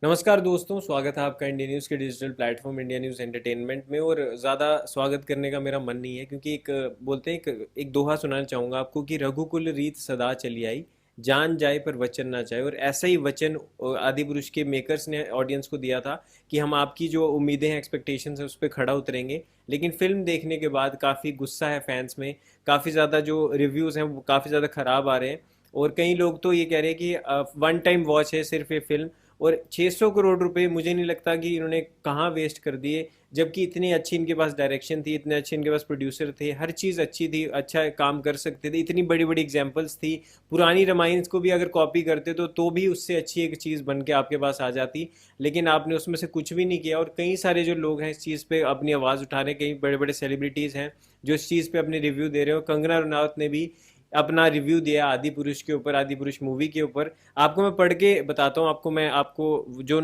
नमस्कार दोस्तों, स्वागत है आपका इंडिया न्यूज़ के digital platform India news entertainment में। और ज़्यादा स्वागत करने का मेरा मन नहीं है, क्योंकि एक बोलते हैं एक दोहा सुनाना चाहूँगा आपको कि रघुकुल रीत सदा चली आई, जान जाए पर वचन ना जाए। और ऐसा ही वचन आदि पुरुष के मेकर्स ने ऑडियंस को दिया था कि हम आपकी जो उम्मीदें हैं, एक्सपेक्टेशंस है, उस पर खड़ा उतरेंगे। लेकिन फिल्म देखने के बाद काफ़ी गुस्सा है फैंस में, काफ़ी ज़्यादा जो रिव्यूज़ हैं वो काफ़ी ज़्यादा ख़राब आ रहे हैं। और कई लोग तो ये कह रहे हैं कि वन टाइम वॉच है सिर्फ ये फिल्म। और 600 करोड़ रुपए मुझे नहीं लगता कि इन्होंने कहाँ वेस्ट कर दिए, जबकि इतनी अच्छी इनके पास डायरेक्शन थी, इतने अच्छे इनके पास प्रोड्यूसर थे, हर चीज़ अच्छी थी, अच्छा काम कर सकते थे, इतनी बड़ी बड़ी एग्जांपल्स थी। पुरानी रामायण को भी अगर कॉपी करते तो भी उससे अच्छी एक चीज़ बन के आपके पास आ जाती। लेकिन आपने उसमें से कुछ भी नहीं किया। और कई सारे जो लोग हैं इस चीज़ पे अपनी आवाज़ उठा रहे हैं, कई बड़े बड़े सेलिब्रिटीज़ हैं जो इस चीज़ पे अपने रिव्यू दे रहे हो। कंगना रनौत ने भी अपना रिव्यू दिया आदि पुरुष के ऊपर, आदि पुरुष मूवी के ऊपर। आपको मैं पढ़ के बताता हूँ, आपको जो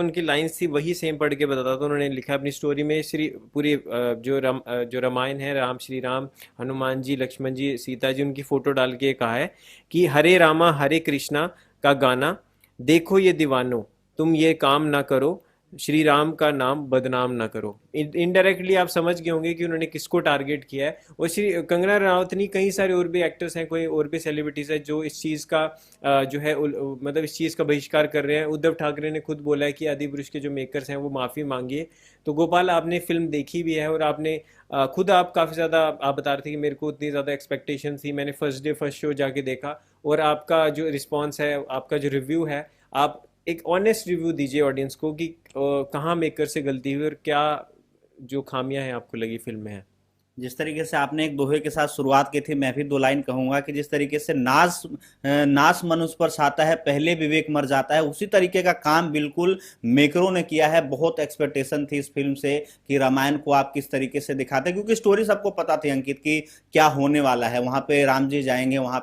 उनकी लाइंस थी वही सेम पढ़ के बताता हूँ। उन्होंने लिखा अपनी स्टोरी में, श्री पूरी जो रामायण है, राम श्री राम, हनुमान जी, लक्ष्मण जी, सीता जी, उनकी फोटो डाल के कहा है कि हरे रामा हरे कृष्णा का गाना, देखो ये दीवानो, तुम ये काम ना करो, श्री राम का नाम बदनाम ना करो। इनडायरेक्टली आप समझ गए होंगे कि उन्होंने किसको टारगेट किया है। और श्री कंगना रनावत नहीं, कई सारे और भी एक्टर्स हैं, कोई और भी सेलिब्रिटीज हैं जो इस चीज़ का जो है मतलब इस चीज़ का बहिष्कार कर रहे हैं। उद्धव ठाकरे ने खुद बोला है कि आदि पुरुष के जो मेकर्स हैं वो माफ़ी मांगिए। तो गोपाल, आपने फिल्म देखी भी है और आपने खुद आप काफ़ी ज़्यादा आप बता रहे थे कि मेरे को उतनी ज़्यादा एक्सपेक्टेशन थी, मैंने फर्स्ट डे फर्स्ट शो जाके देखा। और आपका जो रिस्पॉन्स है, आपका जो रिव्यू है, आप एक ऑनेस्ट रिव्यू दीजिए ऑडियंस को कि कहाँ मेकर से गलती हुई और क्या जो खामियां हैं आपको लगी फिल्म में है। जिस तरीके से आपने एक दोहे के साथ शुरुआत की थी, मैं भी दो लाइन कहूंगा कि जिस तरीके से नाश मनुष्य पर छाता है, पहले विवेक मर जाता है, उसी तरीके का काम बिल्कुल मेकरों ने किया है। बहुत एक्सपेक्टेशन थी इस फिल्म से कि रामायण को आप किस तरीके से दिखाते हैं, क्योंकि स्टोरी सबको पता थी अंकित की क्या होने वाला है। वहां पे राम जी जाएंगे, वहां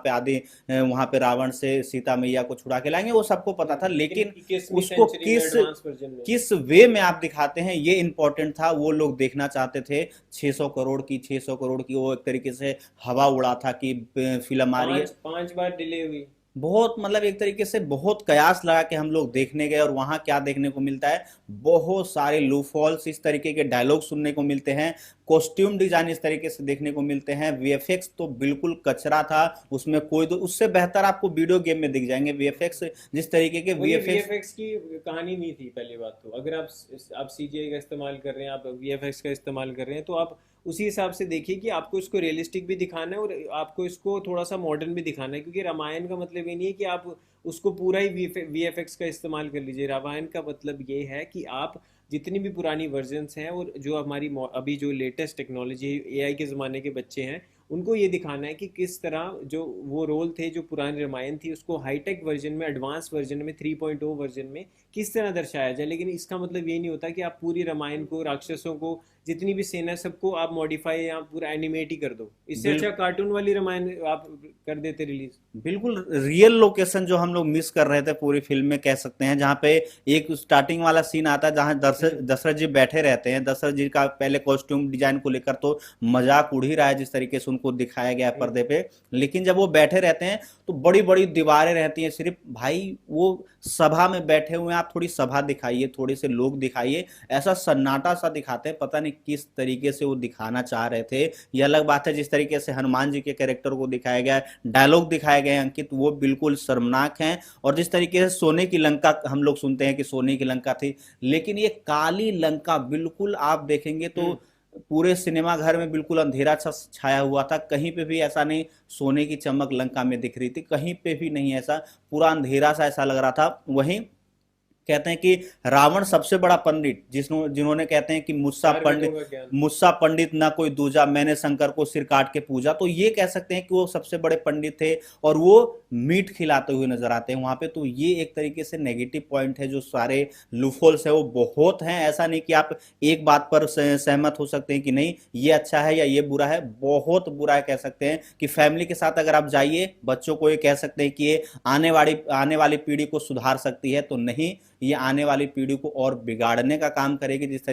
पे रावण से सीता मैया को छुड़ा के लाएंगे, वो सबको पता था। लेकिन लेकिन 21वीं उसको सेंचुरी में किस एडवांस वर्जन में। किस वे में आप दिखाते हैं, ये इंपॉर्टेंट था। वो लोग देखना चाहते थे। 600 करोड़ की वो एक तरीके से हवा उड़ा था कि फिल्म आ रही है। पांच पांच बार डिले हुई। बहुत मतलब एक तरीके से बहुत कयास लगा के हम लोग देखने गए, और वहां क्या देखने को मिलता है, बहुत सारे लूफॉल्स, इस तरीके के डायलॉग सुनने को मिलते हैं। कॉस्ट्यूम डिजाइन इस तरीके से देखने को मिलते हैं। वीएफएक्स तो बिल्कुल कचरा था, उसमें कोई तो उससे बेहतर आपको वीडियो गेम में दिख जाएंगे वीएफएक्स। जिस तरीके के और ये वीएफएक्स वीएफएक्स की कहानी नहीं थी। पहली बात तो, अगर आप सीजीआई का इस्तेमाल कर रहे हैं, आप वीएफएक्स का इस्तेमाल कर रहे हैं, तो आप उसी हिसाब से देखिए कि आपको इसको रियलिस्टिक भी दिखाना है और आपको इसको थोड़ा सा मॉडर्न भी दिखाना है। क्योंकि रामायण का मतलब ये नहीं है कि आप उसको पूरा ही वीएफएक्स का इस्तेमाल कर लीजिए। रामायण का मतलब ये है कि आप जितनी भी पुरानी वर्जन्स हैं और जो हमारी अभी जो लेटेस्ट टेक्नोलॉजी एआई के ज़माने के बच्चे हैं, उनको ये दिखाना है कि किस तरह जो वो रोल थे, जो पुरानी रामायण थी, उसको हाईटेक वर्जन में, एडवांस वर्जन में, 3.0 वर्जन में किस तरह दर्शाया जाए। लेकिन इसका मतलब ये नहीं होता कि आप पूरी रामायण को, राक्षसों को, जितनी भी सेना, सबको आप मॉडिफाई या पूरा एनिमेट ही कर दो। इससे अच्छा कार्टून वाली रामायण आप कर देते रिलीज। बिल्कुल रियल लोकेशन जो हम लोग मिस कर रहे थे पूरी फिल्म में, कह सकते हैं। जहाँ पे एक स्टार्टिंग वाला सीन आता है जहाँ दशरथ जी बैठे रहते हैं। दशरथ जी का पहले कॉस्ट्यूम डिजाइन को लेकर तो मजाक उड़ ही रहा है, जिस तरीके से उनको दिखाया गया है पर्दे पे। लेकिन जब वो बैठे रहते हैं तो बड़ी बड़ी दीवारें रहती हैं सिर्फ। भाई वो सभा में बैठे हुए हैं, आप थोड़ी सभा दिखाइए, थोड़े से लोग दिखाइए। ऐसा सन्नाटा सा दिखाते हैं, पता नहीं किस तरीके से वो दिखाना चाह रहे थे। ये अलग बात है जिस तरीके से हनुमान जी के कैरेक्टर को दिखाया गया, डायलॉग दिखाए गए अंकित, वो बिल्कुल शर्मनाक हैं। और जिस तरीके से सोने की लंका हम लोग सुनते हैं कि सोने की लंका थी, लेकिन ये काली लंका बिल्कुल आप देखेंगे तो पूरे सिनेमा घर में बिल्कुल अंधेरा सा छाया हुआ था। कहीं पे भी ऐसा नहीं सोने की चमक लंका में दिख रही थी, कहीं पे भी नहीं ऐसा। पूरा अंधेरा सा ऐसा लग रहा था। वहीं कहते हैं कि रावण सबसे बड़ा पंडित, जिन्होंने कहते हैं कि चार वेदों का ज्ञान। मुस्सा पंडित ना कोई दूजा, मैंने शंकर को सिर काट के पूजा। तो ये कह सकते हैं कि वो सबसे बड़े पंडित थे और वो मीट खिलाते हुए नजर आते हैं वहां पे। तो ये एक तरीके से नेगेटिव पॉइंट है। जो सारे लूफोल्स है वो बहुत हैं। ऐसा नहीं कि आप एक बात पर सहमत हो सकते हैं कि नहीं ये अच्छा है या ये बुरा है। बहुत बुरा है कह सकते हैं कि फैमिली के साथ अगर आप जाइए, बच्चों को ये कह सकते हैं कि ये आने वाली पीढ़ी को सुधार सकती है, तो नहीं, ये आने वाली पीढ़ी को और बिगाड़ने का काम करेगी। जिस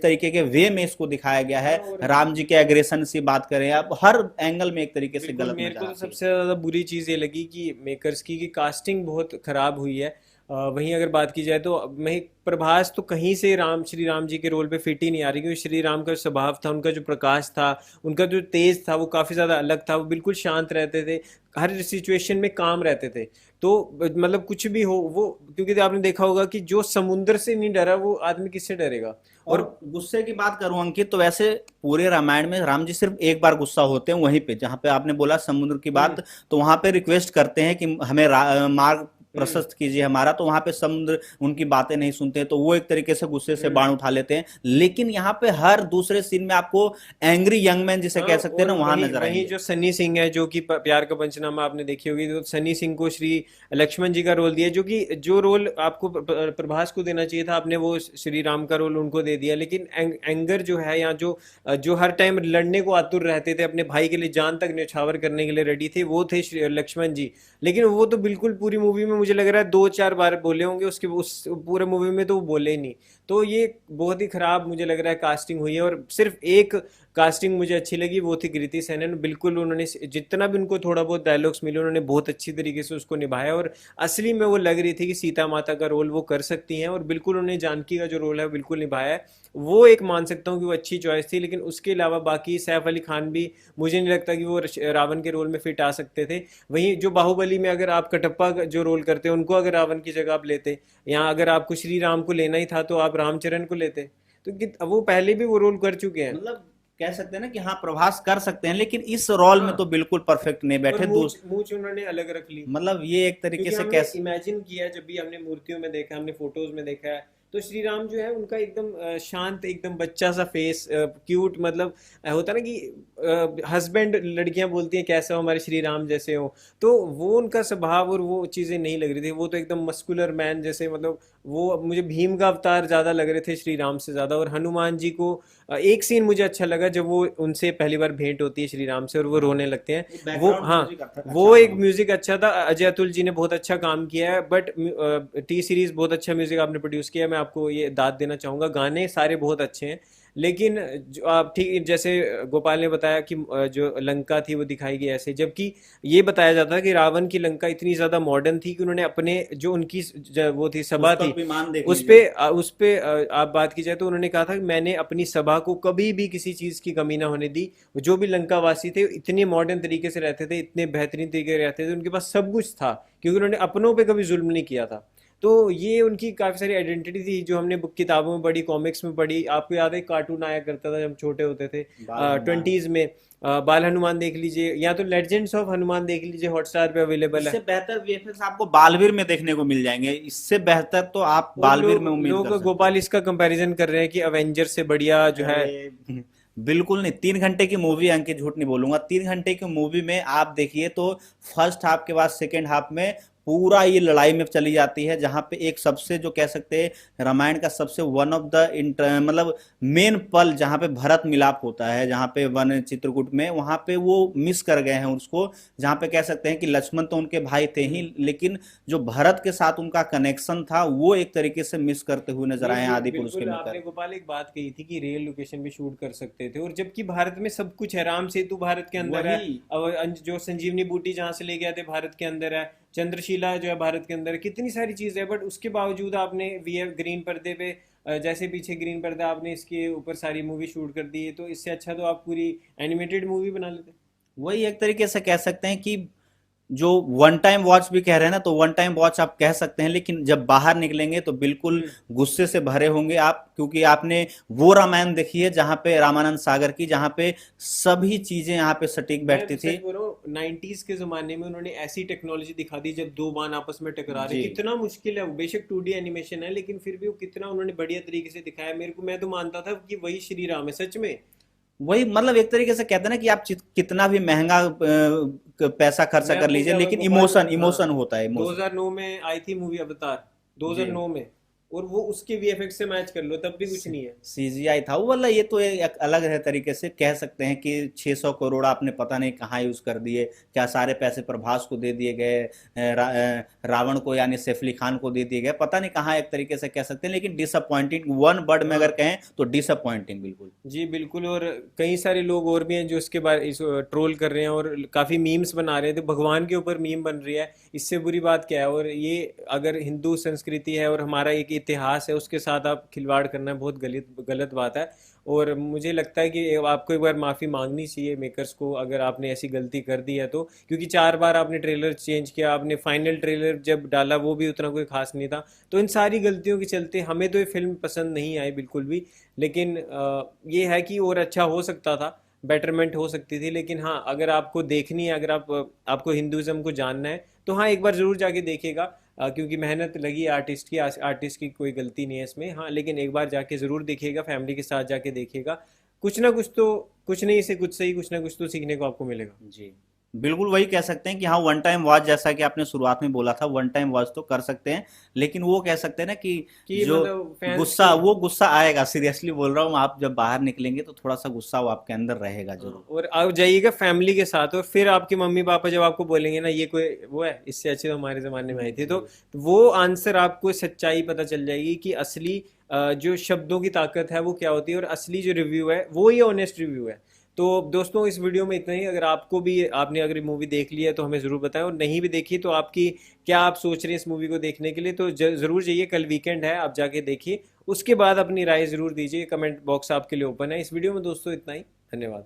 तरीके के वे में इसको दिखाया गया है, हाँ, और राम जी के एग्रेशन से बात करें आप, हर एंगल में एक तरीके से बिल्कुल, गलत मेरे नजर को तो आती है। सबसे ज़्यादा बुरी चीज़ ये लगी कि मेकर्स की कास्टिंग बहुत ख़राब हुई है। वहीं अगर बात की जाए तो मैं प्रभास तो कहीं से राम श्री राम जी के रोल पे फिट ही नहीं आ रही, क्योंकि श्री राम का स्वभाव था, उनका जो प्रकाश था, उनका जो तेज था वो काफ़ी ज़्यादा अलग था। वो बिल्कुल शांत रहते थे, हर सिचुएशन में काम रहते थे। तो मतलब कुछ भी हो वो, क्योंकि आपने देखा होगा कि जो समुद्र से नहीं डरा वो आदमी किससे डरेगा। और और गुस्से की बात करूं अंकित, तो वैसे पूरे रामायण में राम जी सिर्फ एक बार गुस्सा होते हैं, वहीं पे जहां पे आपने बोला समुद्र की हम्म। बात, तो वहां पे रिक्वेस्ट करते हैं कि हमें मार्ग हम्म। प्रशस्त कीजिए हमारा, तो वहां पे समुद्र उनकी बातें नहीं सुनते, तो वो एक तरीके से गुस्से से हम्म। बाण उठा लेते हैं। लेकिन यहाँ पे हर दूसरे सीन में आपको एंग्री यंग मैन जिसे हाँ, कह सकते हैं और ना, वहां वही नजर वही आएंगे। जो सन्नी सिंह है, जो कि प्यार का पंचनामा आपने देखी होगी, तो सन्नी सिंह को श्री लक्ष्मण जी का रोल दिया, जो कि जो रोल आपको प्रभास को देना चाहिए था, आपने वो श्री राम का रोल उनको दे दिया। लेकिन एंगर जो है, या जो जो हर टाइम लड़ने को आतुर रहते थे, अपने भाई के लिए जान तक न्यौछावर करने के लिए रेडी थे, वो थे श्री लक्ष्मण जी। लेकिन वो तो बिल्कुल पूरी मूवी में मुझे लग रहा है 2-4 बार बोले होंगे, उसके उस पूरे मूवी में तो वो बोले ही नहीं। तो ये बहुत ही खराब मुझे लग रहा है कास्टिंग हुई है। और सिर्फ एक कास्टिंग मुझे अच्छी लगी, वो थी कृति सेनन। बिल्कुल उन्होंने जितना भी उनको थोड़ा बहुत डायलॉग्स मिले, उन्होंने बहुत अच्छी तरीके से उसको निभाया, और असली में वो लग रही थी कि सीता माता का रोल वो कर सकती हैं, और बिल्कुल उन्होंने जानकी का जो रोल है बिल्कुल निभाया है। वो एक मान सकता हूँ कि वो अच्छी चॉइस थी। लेकिन उसके अलावा बाकी सैफ अली खान भी मुझे नहीं लगता कि वो रावण के रोल में फिट आ सकते थे। वहीं जो बाहुबली में अगर आप कटप्पा जो रोल करते हैं उनको अगर रावण की जगह आप लेते, या अगर आपको श्री राम को लेना ही था तो आप रामचरण को लेते, तो वो पहले भी वो रोल कर चुके हैं। मतलब कह सकते हैं ना कि हाँ प्रभास कर सकते हैं, लेकिन इस रोल में हाँ, तो बिल्कुल परफेक्ट नहीं और बैठे। मूंछ मूंछ उन्होंने अलग रख ली। मतलब ये एक तरीके क्योंकि से हमने कैसे। इमेजिन किया है, जब भी हमने मूर्तियों में देखा, हमने फोटोज में देखा है, तो श्री राम जो है उनका एकदम शांत, एकदम बच्चा सा फेस, क्यूट, मतलब होता है ना कि हस्बैंड लड़कियां बोलती हैं कैसे हो, हमारे श्री राम जैसे हो। तो वो उनका स्वभाव और वो चीज़ें नहीं लग रही थी, वो तो एकदम मस्कुलर मैन जैसे, मतलब वो मुझे भीम का अवतार ज़्यादा लग रहे थे श्री राम से ज़्यादा। और हनुमान जी को एक सीन मुझे अच्छा लगा, जब वो उनसे पहली बार भेंट होती है श्री राम से और वो रोने लगते हैं। वो, बैकग्राउंड हाँ, म्यूजिक अच्छा वो था एक उनका। म्यूजिक अच्छा था। अजय अतुल जी ने बहुत अच्छा काम किया है, बट टी सीरीज बहुत अच्छा म्यूजिक आपने प्रोड्यूस किया है, मैं आपको ये दाद देना चाहूंगा। गाने सारे बहुत अच्छे हैं। लेकिन जो आप ठीक जैसे गोपाल ने बताया कि जो लंका थी वो दिखाई गई ऐसे, जबकि ये बताया जाता है कि रावण की लंका इतनी ज्यादा मॉडर्न थी कि उन्होंने अपने जो उनकी वो थी सभा थी, पुष्पक विमान देख उस लीजिए। पे उस पे आप बात की जाए तो उन्होंने कहा था कि मैंने अपनी सभा को कभी भी किसी चीज की कमी ना होने दी। जो भी लंका वासी थे इतने मॉडर्न तरीके से रहते थे, इतने बेहतरीन तरीके से रहते थे, उनके पास सब कुछ था, क्योंकि उन्होंने अपनों पे कभी जुल्म नहीं किया था। तो ये उनकी काफी सारी आइडेंटिटी थी, जो हमने बुक किताबों में पढ़ी, कॉमिक्स में पढ़ी। आपको याद है कार्टून आया करता था जब हम छोटे होते थे, बाल हनुमान। 20s में। बाल हनुमान देख लीजिए, या तो लेजेंड्स ऑफ हनुमान देख लीजिए, हॉटस्टार पे अवेलेबल इससे है। बेहतर वीएफएक्स आपको बालवीर में देखने को मिल जाएंगे, इससे बेहतर तो आप और बालवीर में लोग उम्मीद कर लोग सकते गोपाल हैं। इसका कंपैरिजन कर रहे हैं कि अवेंजर से बढ़िया जो है। अरे बिल्कुल नहीं, 3 घंटे की मूवी अंकित, झूठ नहीं बोलूंगा, 3 घंटे की मूवी में आप देखिए तो फर्स्ट हाफ के बाद सेकेंड हाफ में पूरा ये लड़ाई में चली जाती है, जहां पे एक सबसे जो कह सकते हैं रामायण का सबसे वन ऑफ द मतलब मेन पल, जहां पे भरत मिलाप होता है, जहां पे वन चित्रकूट में, वहां पे वो मिस कर गए हैं उसको। जहां पे कह सकते हैं कि लक्ष्मण तो उनके भाई थे ही, लेकिन जो भरत के साथ उनका कनेक्शन था वो एक तरीके से मिस करते हुए नजर नहीं, आए हैं आदि पुरुष के बिल्कुल मिलकर। आपने गोपाल एक बात कही थी कि रियल लोकेशन भी शूट कर सकते थे, और जबकि भारत में सब कुछ है। राम सेतु भारत के अंदर है, वही। और जो संजीवनी बूटी जहाँ से ले गए थे भारत के अंदर है, चंद्रशिला जो है भारत के अंदर है, कितनी सारी चीज़ है। बट उसके बावजूद आपने वीएफ ग्रीन पर्दे पे जैसे पीछे ग्रीन पर्दा, आपने इसके ऊपर सारी मूवी शूट कर दी है। तो इससे अच्छा तो आप पूरी एनिमेटेड मूवी बना लेते। वही एक तरीके से कह सकते हैं कि जो वन टाइम वॉच भी कह रहे हैं ना, तो वन टाइम वॉच आप कह सकते हैं, लेकिन जब बाहर निकलेंगे तो बिल्कुल हम्म। गुस्से से भरे होंगे आप, क्योंकि आपने वो रामायण देखी है जहां पे रामानंद सागर की, जहां पे सभी चीजें यहाँ पे सटीक मैं बैठती थी। सच बोल रहा हूँ, 90s के ज़माने में उन्होंने ऐसी टेक्नोलॉजी दिखा दी, जब दो बाण आपस में टकरा रहे, जी। कितना मुश्किल है वो। बेशक 2D एनिमेशन है, लेकिन फिर भी वो कितना उन्होंने बढ़िया तरीके से दिखाया। मेरे को, मैं तो मानता था कि वही श्री राम है सच में। वही मतलब एक तरीके से कहते हैं ना कि आप कितना भी महंगा पैसा खर्चा मैं कर आपको लीजिए, क्या लेकिन गोपाल, इमोशन हाँ, इमोशन होता है, इमोशन। 2009 में आई थी मूवी अवतार, जी। 2009 में। और वो उसके वीएफएक्स से मैच कर लो तब भी कुछ नहीं है। सीजीआई था वो वाला, ये तो एक अलग है तरीके से कह सकते हैं कि 600 करोड़ आपने पता नहीं कहाँ यूज कर दिए, क्या सारे पैसे प्रभास को दे दिए गए, रावण को यानी सैफ अली खान को दे दिए गए, पता नहीं कहाँ, एक तरीके से कह सकते हैं। लेकिन डिसअपॉइंटिंग वन वर्ड में अगर हाँ कहें तो डिसअपॉइंटिंग बिल्कुल। जी बिल्कुल। और कई सारे लोग और भी हैं जो इसके बारे इस ट्रोल कर रहे हैं और काफ़ी मीम्स बना रहे हैं, तो भगवान के ऊपर मीम बन रही है, इससे बुरी बात क्या है। और ये अगर हिंदू संस्कृति है और हमारा एक इतिहास है उसके साथ आप खिलवाड़ करना बहुत गलत गलत बात है। और मुझे लगता है कि आपको एक बार माफ़ी मांगनी चाहिए मेकर्स को अगर आपने ऐसी गलती कर दी है तो, क्योंकि 4 बार आपने ट्रेलर चेंज किया, आपने फाइनल ट्रेलर जब डाला वो भी उतना कोई खास नहीं था। तो इन सारी गलतियों के चलते हमें तो ये फिल्म पसंद नहीं आई बिल्कुल भी। लेकिन ये है कि और अच्छा हो सकता था, बेटरमेंट हो सकती थी। लेकिन हाँ, अगर आपको देखनी है, अगर आपको हिंदुज़म को जानना है तो हाँ एक बार ज़रूर जाके देखिएगा, क्योंकि मेहनत लगी है आर्टिस्ट की, आर्टिस्ट की कोई गलती नहीं है इसमें। हाँ लेकिन एक बार जाके ज़रूर देखिएगा, फैमिली के साथ जाके देखिएगा। कुछ ना कुछ तो, कुछ नहीं से कुछ सही, कुछ ना कुछ तो सीखने को आपको मिलेगा। जी बिल्कुल वही कह सकते हैं कि हाँ वन टाइम वॉच, जैसा कि आपने शुरुआत में बोला था, वन टाइम वॉच तो कर सकते हैं। लेकिन वो कह सकते हैं ना कि कि जो मतलब फैंस गुस्सा, की। वो गुस्सा आएगा, सीरियसली बोल रहा हूँ, आप जब बाहर निकलेंगे तो थोड़ा सा गुस्सा वो आपके अंदर रहेगा जरूर। और आप जाइएगा फैमिली के साथ, और फिर आपके मम्मी पापा जब आपको बोलेंगे ना ये कोई वो है, इससे अच्छी तो हमारे ज़माने में आई थी, तो वो आंसर आपको सच्चाई पता चल जाएगी कि असली जो शब्दों की ताकत है वो क्या होती है, और असली जो रिव्यू है वो ही ऑनेस्ट रिव्यू है। तो दोस्तों इस वीडियो में इतना ही। अगर आपको भी, आपने अगर मूवी देख ली है तो हमें ज़रूर बताएं, और नहीं भी देखी तो आपकी क्या आप सोच रहे हैं इस मूवी को देखने के लिए, तो ज़रूर जाइए, कल वीकेंड है, आप जाके देखिए। उसके बाद अपनी राय ज़रूर दीजिए, कमेंट बॉक्स आपके लिए ओपन है। इस वीडियो में दोस्तों इतना ही, धन्यवाद।